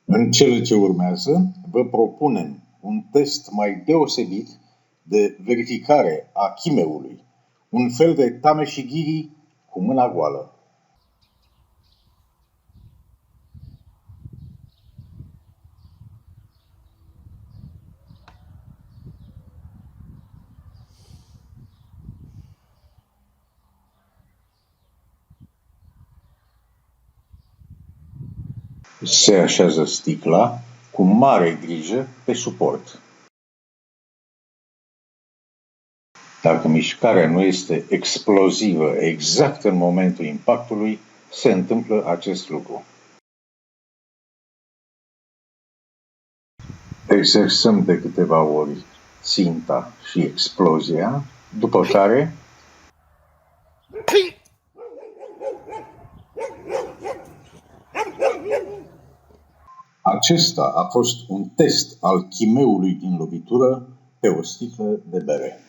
În cele ce urmează, vă propunem un test mai deosebit de verificare a chimeului, un fel de Tameshigiri cu mâna goală. Se așează sticla cu mare grijă pe suport. Dacă mișcarea nu este explozivă exact în momentul impactului, se întâmplă acest lucru. Exersăm de câteva ori ținta și explozia, după care acesta a fost un test al chimeului din lovitură pe o sticlă de bere.